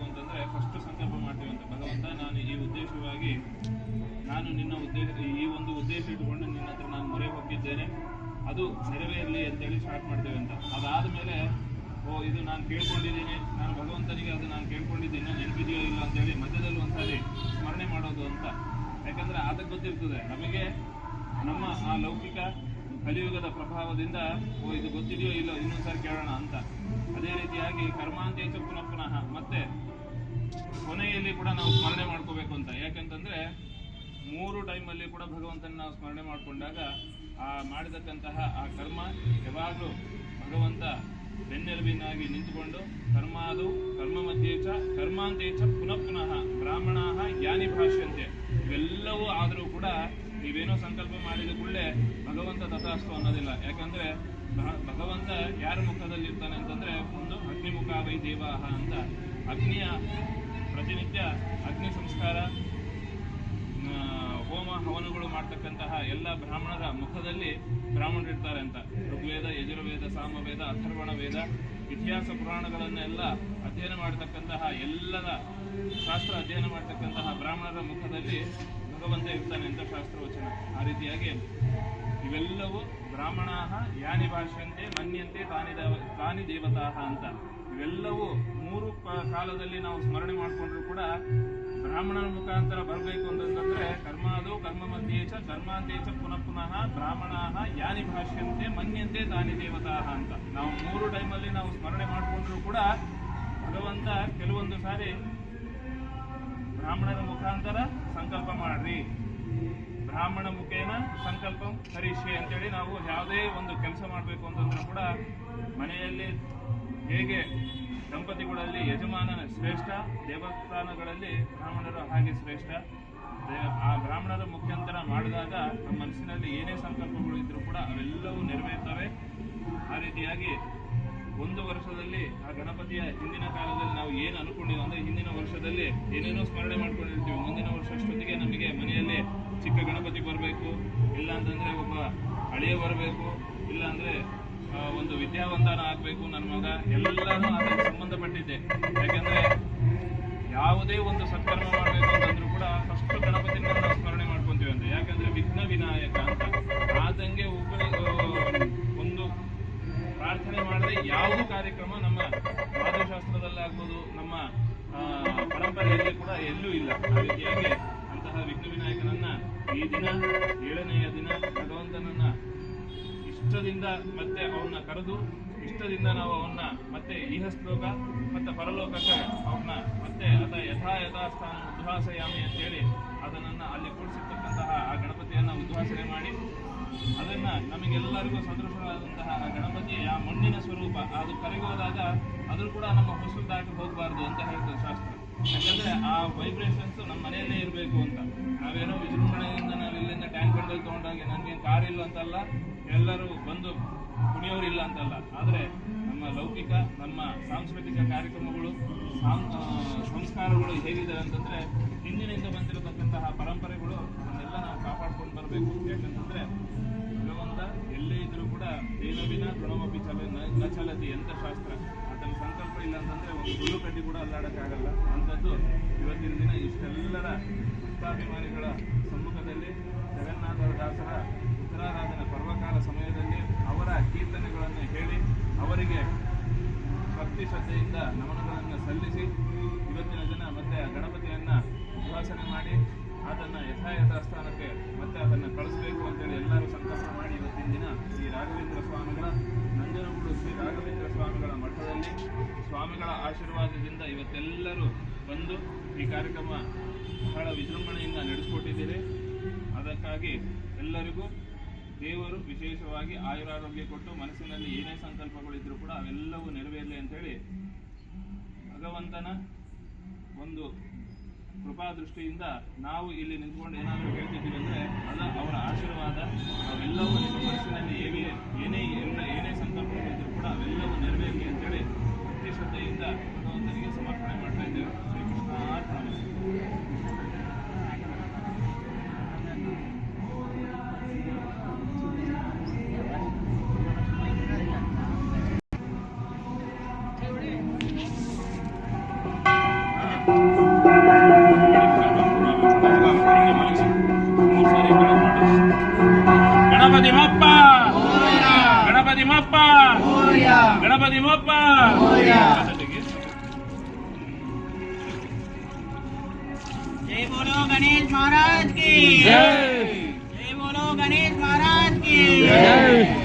ಅಂತಂದ್ರೆ ಫಸ್ಟ್ ಸಂಕಲ್ಪ ಮಾಡ್ತೀವಿ ಅಂತ ಭಗವಂತ ನಾನು ಈ ಉದ್ದೇಶವಾಗಿ ನಾನು ನಿನ್ನ ಈ ಒಂದು ಉದ್ದೇಶ ಇಟ್ಟುಕೊಂಡು ನಿನ್ನ ಹತ್ರ ನಾನು ಮೊರೆ ಹೋಗಿದ್ದೇನೆ, ಅದು ನೆರವೇರಲಿ ಅಂತೇಳಿ ಸ್ಟಾರ್ಟ್ ಮಾಡ್ತೇವೆ ಅಂತ. ಅದಾದ ಮೇಲೆ ಇದು ನಾನು ಕೇಳ್ಕೊಂಡಿದ್ದೀನಿ, ನಾನು ಭಗವಂತನಿಗೆ ಅದು ನಾನು ಕೇಳ್ಕೊಂಡಿದ್ದೀನಿ ನೆನಪಿದೆಯೋ ಇಲ್ಲ ಅಂತೇಳಿ ಮಧ್ಯದಲ್ಲಿ ಒಂದ್ಸಾರಿ ಸ್ಮರಣೆ ಮಾಡೋದು ಅಂತ. ಯಾಕಂದ್ರೆ ಅದಕ್ಕೆ ಗೊತ್ತಿರ್ತದೆ ನಮಗೆ ನಮ್ಮ ಆ ಲೌಕಿಕ ಕಲಿಯುಗದ ಪ್ರಭಾವದಿಂದ ಇದು ಗೊತ್ತಿದೆಯೋ ಇಲ್ಲೋ ಇನ್ನೊಂದ್ಸಾರಿ ಕೇಳೋಣ ಅಂತ. ಅದೇ ರೀತಿಯಾಗಿ ಕರ್ಮಾಂತೇಚ ಪುನಃ ಪುನಃ ಮತ್ತೆ ಕೊನೆಯಲ್ಲಿ ಕೂಡ ನಾವು ಸ್ಮರಣೆ ಮಾಡ್ಕೋಬೇಕು ಅಂತ. ಯಾಕಂತಂದ್ರೆ 3 ಟೈಮಲ್ಲಿ ಕೂಡ ಭಗವಂತನ ನಾವು ಸ್ಮರಣೆ ಮಾಡಿಕೊಂಡಾಗ ಆ ಮಾಡಿದಕ್ಕಂತಹ ಆ ಕರ್ಮ ಯಾವಾಗಲೂ ಭಗವಂತ ಬೆನ್ನೆಲುಬಿನಾಗಿ ನಿಂತುಕೊಂಡು ಕರ್ಮಾದು ಕರ್ಮ ಮಧ್ಯೇಚ ಕರ್ಮಾಂತೇಚ ಪುನಃ ಪುನಃ ಬ್ರಾಹ್ಮಣಾಃ ಯಾನಿ ಭಾಷ್ಯಂತೆ, ಇವೆಲ್ಲವೂ ಆದರೂ ಕೂಡ ನೀವೇನೋ ಸಂಕಲ್ಪ ಮಾಡಿದ ಕೂಡಲೇ ಭಗವಂತ ತಥಾಸ್ತು ಅನ್ನೋದಿಲ್ಲ. ಯಾಕಂದ್ರೆ ಭಗವಂತ ಯಾರ ಮುಖದಲ್ಲಿ ಇರ್ತಾನೆ ಅಂತಂದ್ರೆ ಒಂದು ಅಗ್ನಿಮುಖ ವೈ ದೇವಾಹ ಅಂತ. ಅಗ್ನಿಯ ಪ್ರತಿನಿತ್ಯ ಅಗ್ನಿ ಸಂಸ್ಕಾರ ಹೋಮ ಹವನಗಳು ಮಾಡ್ತಕ್ಕಂತಹ ಎಲ್ಲ ಬ್ರಾಹ್ಮಣರ ಮುಖದಲ್ಲಿ ಬ್ರಾಹ್ಮಣರು ಇರ್ತಾರೆ ಅಂತ. ಋಗ್ವೇದ, ಯಜುರ್ವೇದ, ಸಾಮವೇದ, ಅಥರ್ವಣ ವೇದ, ಇತಿಹಾಸ ಪುರಾಣಗಳನ್ನೆಲ್ಲ ಅಧ್ಯಯನ ಮಾಡತಕ್ಕಂತಹ ಎಲ್ಲರ ಶಾಸ್ತ್ರ ಅಧ್ಯಯನ ಮಾಡತಕ್ಕಂತಹ ಬ್ರಾಹ್ಮಣರ ಮುಖದಲ್ಲಿ ಭಗವಂತ ಇರ್ತಾನೆ ಅಂತ ಶಾಸ್ತ್ರವಚನ. ಆ ರೀತಿಯಾಗಿ ಇವೆಲ್ಲವೂ ಬ್ರಾಹ್ಮಣಾಃ ಯಾನಿ ಭಾಷ್ಯಂತೆ ಮನ್ಯಂತೆ ತಾನಿ ದೇವತಾಃ ಅಂತ. ಇವೆಲ್ಲವೂ 3 ಕಾಲದಲ್ಲಿ ನಾವು ಸ್ಮರಣೆ ಮಾಡಿಕೊಂಡ್ರು ಕೂಡ ಬ್ರಾಹ್ಮಣನ ಮುಖಾಂತರ ಬರಬೇಕು ಅಂತಂದ್ರೆ ಕರ್ಮಾದು ಕರ್ಮ ಮಧ್ಯೇಚ ಕರ್ಮಾಂತೇಚ ಪುನಃ ಪುನಃ ಬ್ರಾಹ್ಮಣಾಃ ಯಾನಿ ಭಾಷ್ಯಂತೆ ಮನ್ಯಂತೆ ತಾನಿ ದೇವತಾಃ ಅಂತ. ನಾವು 3 ಟೈಮಲ್ಲಿ ನಾವು ಸ್ಮರಣೆ ಮಾಡಿಕೊಂಡ್ರು ಕೂಡ ಭಗವಂತ ಕೆಲವೊಂದು ಸಾರಿ ಬ್ರಾಹ್ಮಣರ ಮುಖಾಂತರ ಸಂಕಲ್ಪ ಮಾಡ್ರಿ, ಬ್ರಾಹ್ಮಣ ಮುಖೇನ ಸಂಕಲ್ಪ ಹರಿಷ್ಯೆ ಅಂತೇಳಿ ನಾವು ಯಾವುದೇ ಒಂದು ಕೆಲಸ ಮಾಡಬೇಕು ಅಂತಂದ್ರೂ ಕೂಡ ಮನೆಯಲ್ಲಿ ಹೇಗೆ ದಂಪತಿಗಳಲ್ಲಿ ಯಜಮಾನನ ಶ್ರೇಷ್ಠ, ದೇವಸ್ಥಾನಗಳಲ್ಲಿ ಬ್ರಾಹ್ಮಣರು ಹಾಗೆ ಶ್ರೇಷ್ಠ. ಆ ಬ್ರಾಹ್ಮಣರ ಮುಖಾಂತರ ಮಾಡಿದಾಗ ನಮ್ಮ ಮನಸ್ಸಿನಲ್ಲಿ ಏನೇ ಸಂಕಲ್ಪಗಳು ಇದ್ರೂ ಕೂಡ ಅವೆಲ್ಲವೂ ನೆರವೇರ್ತವೆ. ಆ ರೀತಿಯಾಗಿ 1 ವರ್ಷದಲ್ಲಿ ಆ ಗಣಪತಿಯ ಹಿಂದಿನ ಕಾಲದಲ್ಲಿ ನಾವು ಏನು ಅನ್ಕೊಂಡಿದ್ದೀವಿ ಅಂದ್ರೆ ಹಿಂದಿನ ವರ್ಷದಲ್ಲಿ ಏನೇನೋ ಸ್ಮರಣೆ ಮಾಡ್ಕೊಂಡಿರ್ತೀವಿ, ಮುಂದಿನ ವರ್ಷ ಅಷ್ಟೊತ್ತಿಗೆ ನಮಗೆ ಮನೆಯಲ್ಲಿ ಚಿಕ್ಕ ಗಣಪತಿ ಬರಬೇಕು, ಇಲ್ಲ ಅಂತಂದ್ರೆ ಒಬ್ಬ ಹಳೆಯ ಬರಬೇಕು, ಇಲ್ಲ ಅಂದ್ರೆ ಒಂದು ವಿದ್ಯಾವಂತನ ಆಗ್ಬೇಕು ನನ್ನ ಮಗ, ಎಲ್ಲಾನು ಅದಕ್ಕೆ ಸಂಬಂಧಪಟ್ಟಿದ್ದೆ. ಯಾಕಂದ್ರೆ ಯಾವುದೇ ಒಂದು ಸತ್ಕರ್ಮ ಮಾಡಬೇಕು ಅಂತಂದ್ರೂ ಕೂಡ ಫಸ್ಟ್ ಗಣಪತಿನ ನಾವು ಸ್ಮರಣೆ ಮಾಡ್ಕೊಂತೀವಿ ಅಂತ. ಯಾಕಂದ್ರೆ ವಿಘ್ನ ವಿನಾಯಕ ಅಂತ. ಆದಂಗೆ ಒಂದು ಪ್ರಾರ್ಥನೆ ಮಾಡಿದ್ರೆ ಯಾವುದೂ ಕಾರ್ಯಕ್ರಮ ನಮ್ಮ ವಾಸ್ತುಶಾಸ್ತ್ರದಲ್ಲಾಗ್ಬೋದು, ನಮ್ಮ ಪರಂಪರೆಯಲ್ಲಿ ಕೂಡ ಎಲ್ಲೂ ಇಲ್ಲ. ಆ ರೀತಿಯಾಗಿ ಅಂತಹ ವಿಘ್ನ ವಿನಾಯಕನನ್ನ ಈ ದಿನ 7ನೆಯ ದಿನ ಭಗವಂತನನ್ನ ಇಷ್ಟದಿಂದ ಮತ್ತೆ ಅವನ್ನ ಕರೆದು ಇಷ್ಟದಿಂದ ನಾವು ಅವನ್ನ ಮತ್ತೆ ಇಹಶ್ಲೋಕ ಮತ್ತೆ ಪರಲೋಕಕ್ಕೆ ಅವನ್ನ ಮತ್ತೆ ಅದ ಯಥಾಸ್ಥಾನ ಉದ್ವಾಸಯಾಮಿ ಅಂತೇಳಿ ಅದನ್ನ ಅಲ್ಲಿ ಕೂಡಿಸಿರ್ತಕ್ಕಂತಹ ಆ ಗಣಪತಿಯನ್ನ ಉದ್ವಾಸನೆ ಮಾಡಿ ಅದನ್ನ ನಮಗೆಲ್ಲರಿಗೂ ಸದೃಶವಾದಂತಹ ಗಣಪತಿ ಆ ಮಣ್ಣಿನ ಸ್ವರೂಪ ಅದು ಕರಗೋದಾಗ ಅದು ಕೂಡ ನಮ್ಮ ಹೊಸಲು ದಾಟಿ ಹೋಗಬಾರ್ದು ಅಂತ ಹೇಳ್ತದೆ ಶಾಸ್ತ್ರ. ಯಾಕಂದ್ರೆ ಆ ವೈಬ್ರೇಷನ್ಸ್ ನಮ್ಮ ಮನೆಯಲ್ಲೇ ಇರಬೇಕು ಅಂತ. ನಾವೇನೋ ವಿಜೃಂಭಣೆಯಿಂದ ನಾವು ಇಲ್ಲಿಂದ ಟ್ಯಾಂಕರ್ದಲ್ಲಿ ತಗೊಂಡಾಗೆ ನನಗೇನು ಕಾರ್ ಇಲ್ಲ ಅಂತಲ್ಲ, ಎಲ್ಲರೂ ಬಂದು ಕುಣಿಯೋರಿಲ್ಲ ಅಂತಲ್ಲ. ಆದರೆ ನಮ್ಮ ಲೌಕಿಕ, ನಮ್ಮ ಸಾಂಸ್ಕೃತಿಕ ಕಾರ್ಯಕ್ರಮಗಳು, ಸಂಸ್ಕಾರಗಳು ಹೇಗಿದೆ ಅಂತಂದರೆ ಹಿಂದಿನಿಂದ ಬಂದಿರತಕ್ಕಂತಹ ಪರಂಪರೆಗಳು ಅದನ್ನೆಲ್ಲ ನಾವು ಕಾಪಾಡ್ಕೊಂಡು ಬರಬೇಕು. ಯಾಕಂತಂದರೆ ಭಗವಂತ ಎಲ್ಲೇ ಇದ್ರೂ ಕೂಡ ದೇನವಿನ ತೃಣಮಪಿ ನ ಚಲತಿ ಅಂತ ಶಾಸ್ತ್ರ. ಅದನ್ನು ಸಂಕಲ್ಪ ಇಲ್ಲ ಅಂತಂದರೆ ಒಂದು ಹುಲ್ಲು ಕಡ್ಡಿ ಕೂಡ ಅಲ್ಲಾಡೋಕ್ಕಾಗಲ್ಲ. ಅಂಥದ್ದು ಇವತ್ತಿನ ದಿನ ಇಷ್ಟೆಲ್ಲರ ಭಕ್ತಾಭಿಮಾನಿಗಳ ಸಮ್ಮುಖದಲ್ಲಿ ಜಗನ್ನಾಥದಾಸರ ಉತ್ತರಾರಾಧನೆ ಪರ್ವಕಾಲ ಸಮಯದಲ್ಲಿ ಅವರ ಕೀರ್ತನೆಗಳನ್ನು ಹೇಳಿ ಅವರಿಗೆ ಭಕ್ತಿ ಶ್ರದ್ಧೆಯಿಂದ ನಮನಗಳನ್ನು ಸಲ್ಲಿಸಿ ಇವತ್ತಿನ ದಿನ ಮತ್ತೆ ಗಣಪತಿಯನ್ನು ಉಪಾಸನೆ ಮಾಡಿ ಅದನ್ನು ಯಥಾಸ್ಥಾನಕ್ಕೆ ಮತ್ತೆ ಅದನ್ನು ಕಳಿಸಬೇಕು ಅಂತೇಳಿ ಎಲ್ಲರೂ ಸಂಕಲ್ಪ ಮಾಡಿ ಇವತ್ತಿನ ದಿನ ಶ್ರೀ ರಾಘವೇಂದ್ರ ಸ್ವಾಮಿಗಳ ನಂಜನಗೂಡು ಶ್ರೀ ರಾಘವೇಂದ್ರ ಸ್ವಾಮಿಗಳ ಮಠದಲ್ಲಿ ಸ್ವಾಮಿಗಳ ಆಶೀರ್ವಾದದಿಂದ ಇವತ್ತೆಲ್ಲರೂ ಬಂದು ಈ ಕಾರ್ಯಕ್ರಮ ಬಹಳ ವಿಜೃಂಭಣೆಯಿಂದ ನಡೆಸಿಕೊಟ್ಟಿದ್ದೀರಿ. ಅದಕ್ಕಾಗಿ ಎಲ್ಲರಿಗೂ ದೇವರು ವಿಶೇಷವಾಗಿ ಆಯುರಾರೋಗ್ಯ ಕೊಟ್ಟು ಮನಸ್ಸಿನಲ್ಲಿ ಏನೇ ಸಂಕಲ್ಪಗಳಿದ್ರೂ ಕೂಡ ಅವೆಲ್ಲವೂ ನೆರವೇರಲಿ ಅಂತೇಳಿ ಭಗವಂತನ ಒಂದು ಕೃಪಾದೃಷ್ಟಿಯಿಂದ ನಾವು ಇಲ್ಲಿ ನಿಂತ್ಕೊಂಡು ಏನಾದರೂ ಹೇಳ್ತಿದ್ದೀವಿ ಅಂದರೆ ಅದು ಅವರ ಆಶೀರ್ವಾದ. ಅವೆಲ್ಲವೂ ನಿಮ್ಮ ಮನಸ್ಸಿನಲ್ಲಿ ಏನೇ ಸಂಕಲ್ಪಗಳಿದ್ರೂ ಕೂಡ ಅವೆಲ್ಲವೂ ನೆರವೇರಲಿ ಅಂತೇಳಿ ಭಕ್ತಿ ಶ್ರದ್ಧೆಯಿಂದ ಭಗವಂತನಿಗೆ ಸಮರ್ಪಣೆ ಮಾಡ್ತಾ ಇದ್ದೇವೆ. ಶ್ರೀಕೃಷ್ಣಾರ್ಪಣಮಸ್ತು. ಗಣಪತಿ ಮಪ್ಪ, ಗಣಪತಿ ಮಪ್ಪ, ಗಣಪತಿ ಮಪ್ಪ. जय बोलो गणेश महाराज की जय, जय बोलो गणेश महाराज की जय।